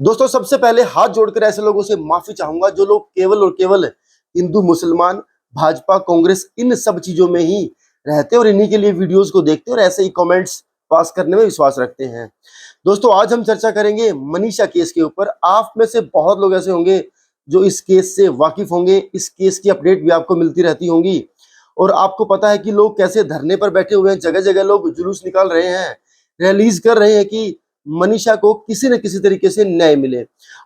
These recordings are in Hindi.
दोस्तों, सबसे पहले हाथ जोड़कर ऐसे लोगों से माफी चाहूंगा जो लोग केवल और केवल हिंदू, मुसलमान, भाजपा, कांग्रेस इन सब चीजों में ही रहते हैं और इन्हीं के लिए वीडियोस को देखते हैं और ऐसे ही कमेंट्स पास करने में विश्वास रखते हैं। दोस्तों, आज हम चर्चा करेंगे मनीषा केस के ऊपर। आप में से बहुत लोग ऐसे होंगे जो इस केस से वाकिफ होंगे, इस केस की अपडेट भी आपको मिलती रहती होंगी और आपको पता है कि लोग कैसे धरने पर बैठे हुए हैं, जगह जगह लोग जुलूस निकाल रहे हैं, रैलीज कर रहे हैं कि मनीषा को किसी न किसी तरीके से न्याय मिले।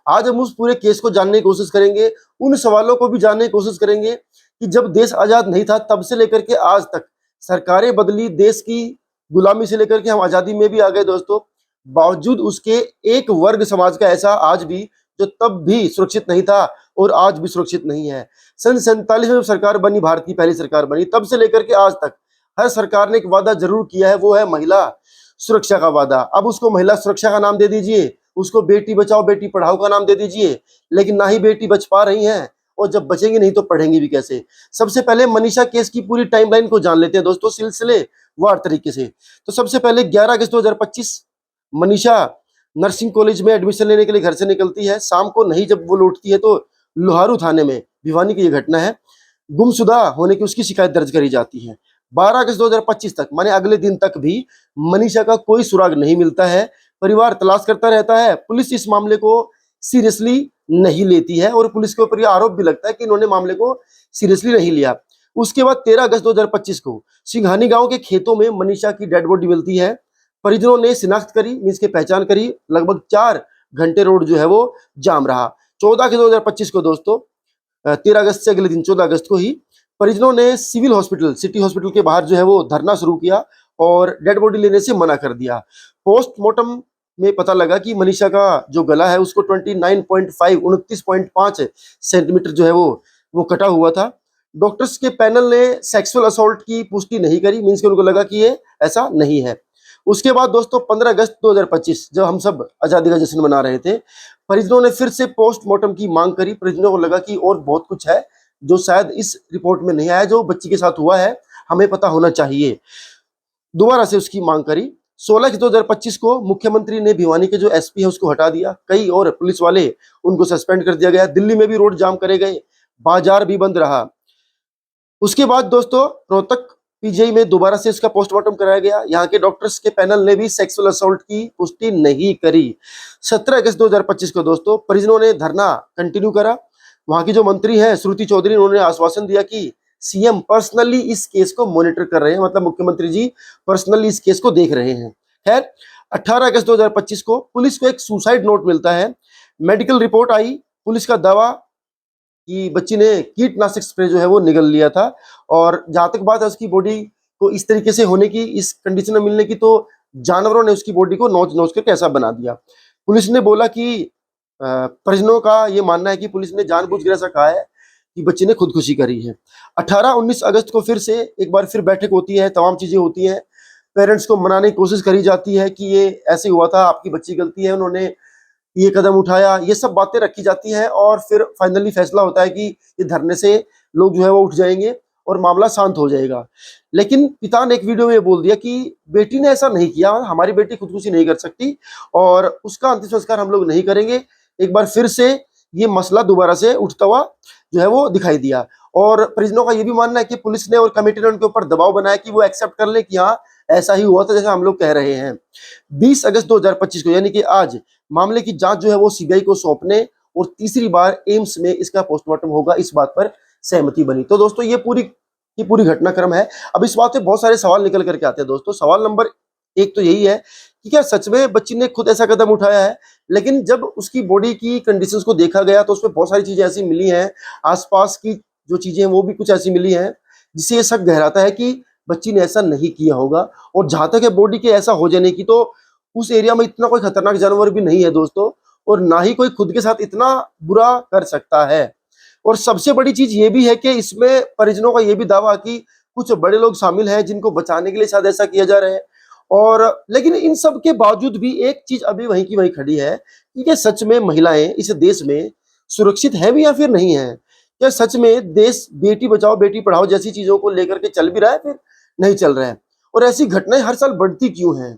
आज हम उस पूरे केस को जानने की कोशिश करेंगे, उन सवालों को भी जानने की कोशिश करेंगे कि जब देश आजाद नहीं था तब से लेकर के आज तक सरकारें बदली, देश की गुलामी से लेकर के हम आजादी में भी आ गए दोस्तों, बावजूद उसके एक वर्ग समाज का ऐसा आज भी जो तब भी सुरक्षित नहीं था और आज भी सुरक्षित नहीं है। सन 47 में जब सरकार बनी, भारत की पहली सरकार बनी, तब से लेकर के आज तक हर सरकार ने एक वादा जरूर किया है, वो है महिला सुरक्षा का वादा। अब उसको महिला सुरक्षा का नाम दे दीजिए, उसको बेटी बचाओ बेटी पढ़ाओ का नाम दे दीजिए, लेकिन ना ही बेटी बच पा रही हैं और जब बचेंगे नहीं तो पढ़ेंगे भी कैसे। सबसे पहले मनीषा केस की पूरी टाइमलाइन को जान लेते हैं दोस्तों, सिलसिलेवार तरीके से। तो सबसे पहले 11 अगस्त 2025 मनीषा नर्सिंग कॉलेज में एडमिशन लेने के लिए घर से निकलती है। शाम को नहीं जब वो लौटती है तो लोहारू थाने में, भिवानी की ये घटना है, गुमशुदा होने की उसकी शिकायत दर्ज करी जाती है। 12 अगस्त 2025 तक, माने अगले दिन तक भी मनीषा का कोई सुराग नहीं मिलता है। परिवार तलाश करता रहता है। पुलिस इस मामले को सीरियसली नहीं लेती है और पुलिस के ऊपर यह आरोप भी लगता है कि इन्होंने मामले को सीरियसली नहीं लिया। उसके बाद 13 अगस्त 2025 को सिंघानी गांव के खेतों में मनीषा की डेड बॉडी मिलती है। परिजनों ने शिनाख्त करी, मीन्स की पहचान करी। लगभग 4 घंटे रोड जो है वो जाम रहा। 14 अगस्त 2025 को दोस्तों, 13 अगस्त से अगले दिन 14 अगस्त को ही परिजनों ने सिविल हॉस्पिटल, सिटी हॉस्पिटल के बाहर जो है वो धरना शुरू किया और डेड बॉडी लेने से मना कर दिया। पोस्टमार्टम में पता लगा कि मनीषा का जो गला है उसको 29.5 सेंटीमीटर जो है वो कटा हुआ था। डॉक्टर्स के पैनल ने सेक्सुअल असॉल्ट की पुष्टि नहीं करी, मीन्स कि उनको लगा कि ये ऐसा नहीं है। उसके बाद दोस्तों 15 अगस्त 2025, जब हम सब आजादी का जश्न मना रहे थे, परिजनों ने फिर से पोस्टमार्टम की मांग करी। परिजनों को लगा कि और बहुत कुछ है जो शायद इस रिपोर्ट में नहीं आया, जो बच्ची के साथ हुआ है हमें पता होना चाहिए। दोबारा से उसकी मांग करी। 16 2025 को मुख्यमंत्री ने भिवानी के जो एसपी है उसको हटा दिया। कई और पुलिस वाले उनको सस्पेंड कर दिया गया। दिल्ली में भी रोड जाम करे गए, बाजार भी बंद रहा। उसके बाद दोस्तों रोहतक पीजीआई में दोबारा से इसका पोस्टमार्टम कराया गया। यहाँ के डॉक्टर्स के पैनल ने भी सेक्सुअल असॉल्ट की पुष्टि नहीं करी। 17 अगस्त 2025 को दोस्तों परिजनों ने धरना कंटिन्यू करा। वहां की जो मंत्री है श्रुति चौधरी, उन्होंने आश्वासन दिया कि सीएम पर्सनली इस केस को मॉनिटर कर रहे हैं, मतलब मुख्यमंत्री जी पर्सनली इस केस को देख रहे हैं। खैर, 18 अगस्त 2025 को पुलिस को एक सुसाइड नोट मिलता है। मेडिकल रिपोर्ट आई। पुलिस का दावा कि बच्ची ने कीटनाशक स्प्रे जो है वो निगल लिया था और जहां तक बात है उसकी बॉडी को इस तरीके से होने की, इस कंडीशन में मिलने की, तो जानवरों ने उसकी बॉडी को नोच नोच कर कैसा बना दिया। पुलिस ने बोला कि परिजनों का ये मानना है कि पुलिस ने जानबूझकर ऐसा कहा है कि बच्ची ने खुदकुशी करी है। 18-19 अगस्त को फिर से एक बार फिर बैठक होती है, तमाम चीजें होती हैं। पेरेंट्स को मनाने की कोशिश करी जाती है कि ये ऐसे हुआ था, आपकी बच्ची गलती है, उन्होंने ये कदम उठाया, ये सब बातें रखी जाती हैं और फिर फाइनली फैसला होता है कि ये धरने से लोग जो है वो उठ जाएंगे और मामला शांत हो जाएगा। लेकिन पिता ने एक वीडियो में बोल दिया कि बेटी ने ऐसा नहीं किया, हमारी बेटी खुदकुशी नहीं कर सकती और उसका अंतिम संस्कार हम लोग नहीं करेंगे। एक बार फिर से ये मसला दोबारा से उठता हुआ जो है वो दिखाई दिया और परिजनों का ये भी मानना है कि पुलिस ने और कमेटी ने उनके ऊपर दबाव बनाया कि वो एक्सेप्ट कर ले कि हाँ ऐसा ही हुआ था जैसा हम लोग कह रहे हैं। 20 अगस्त 2025 को, यानी कि आज, मामले की जांच जो है वो सीबीआई को सौंपने और तीसरी बार एम्स में इसका पोस्टमार्टम होगा, इस बात पर सहमति बनी। तो दोस्तों ये पूरी घटनाक्रम है। अब इस बात पे बहुत सारे सवाल निकल करके आते हैं दोस्तों। सवाल नंबर 1 तो यही है कि क्या सच में बच्ची ने खुद ऐसा कदम उठाया है? लेकिन जब उसकी बॉडी की कंडीशंस को देखा गया तो उसमें बहुत सारी चीजें ऐसी मिली हैं, आसपास की जो चीजें हैं वो भी कुछ ऐसी मिली हैं जिससे ये शक गहराता है कि बच्ची ने ऐसा नहीं किया होगा। और जहां तक है बॉडी के ऐसा हो जाने की, तो उस एरिया में इतना कोई खतरनाक जानवर भी नहीं है दोस्तों और ना ही कोई खुद के साथ इतना बुरा कर सकता है। और सबसे बड़ी चीज ये भी है कि इसमें परिजनों का ये भी दावा कि कुछ बड़े लोग शामिल हैं जिनको बचाने के लिए शायद ऐसा किया जा रहा है। और लेकिन इन सब के बावजूद भी एक चीज अभी वहीं की वहीं खड़ी है कि क्या सच में महिलाएं इस देश में सुरक्षित है भी या फिर नहीं है? क्या सच में देश बेटी बचाओ बेटी पढ़ाओ जैसी चीजों को लेकर के चल भी रहा है, फिर नहीं चल रहा है? और ऐसी घटनाएं हर साल बढ़ती क्यों हैं?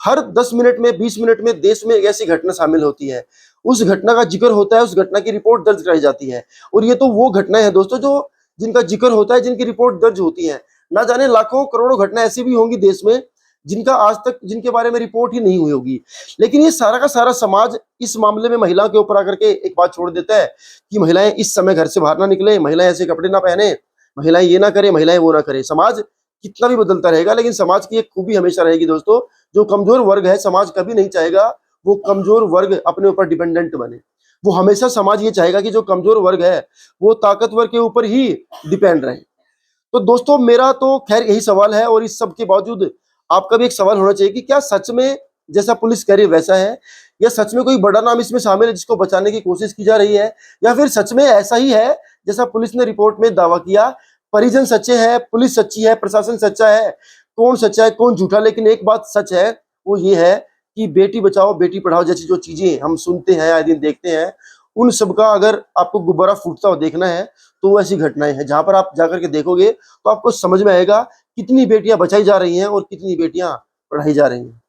हर 10 मिनट में, 20 मिनट में देश में एक ऐसी घटना शामिल होती है, उस घटना का जिक्र होता है, उस घटना की रिपोर्ट दर्ज कराई जाती है। और ये तो वो घटनाएं हैं दोस्तों जो जिनका जिक्र होता है, जिनकी रिपोर्ट दर्ज होती है। ना जाने लाखों करोड़ों घटना ऐसी भी होंगी देश में जिनका आज तक, जिनके बारे में रिपोर्ट ही नहीं हुई होगी। लेकिन ये सारा का सारा समाज इस मामले में महिलाओं के ऊपर आकर के एक बात छोड़ देता है कि महिलाएं इस समय घर से बाहर ना निकले, महिलाएं ऐसे कपड़े ना पहने, महिलाएं ये ना करें, महिलाएं वो ना करें। समाज कितना भी बदलता रहेगा, लेकिन समाज की एक खूबी हमेशा रहेगी दोस्तों, जो कमजोर वर्ग है, समाज कभी नहीं चाहेगा वो कमजोर वर्ग अपने ऊपर डिपेंडेंट बने। वो हमेशा समाज ये चाहेगा कि जो कमजोर वर्ग है वो ताकतवर के ऊपर ही डिपेंड रहे। तो दोस्तों मेरा तो खैर यही सवाल है, और इस सब के बावजूद आपका भी एक सवाल होना चाहिए कि क्या सच में जैसा पुलिस कह रही है वैसा है, या सच में कोई बड़ा नाम इसमें शामिल है जिसको बचाने की कोशिश की जा रही है, या फिर सच में ऐसा ही है जैसा पुलिस ने रिपोर्ट में दावा किया। परिजन सच्चे हैं, पुलिस सच्ची है, प्रशासन सच्चा है, कौन सच्चा है कौन झूठा। लेकिन एक बात सच है, वो ये है कि बेटी बचाओ बेटी पढ़ाओ जैसी जो चीजें हम सुनते हैं, आए दिन देखते हैं, उन सब का अगर आपको गुब्बारा फूटता हुआ देखना है तो वो ऐसी घटनाएं हैं जहां पर आप जाकर के देखोगे तो आपको समझ में आएगा कितनी बेटियां बचाई जा रही हैं और कितनी बेटियां पढ़ाई जा रही हैं।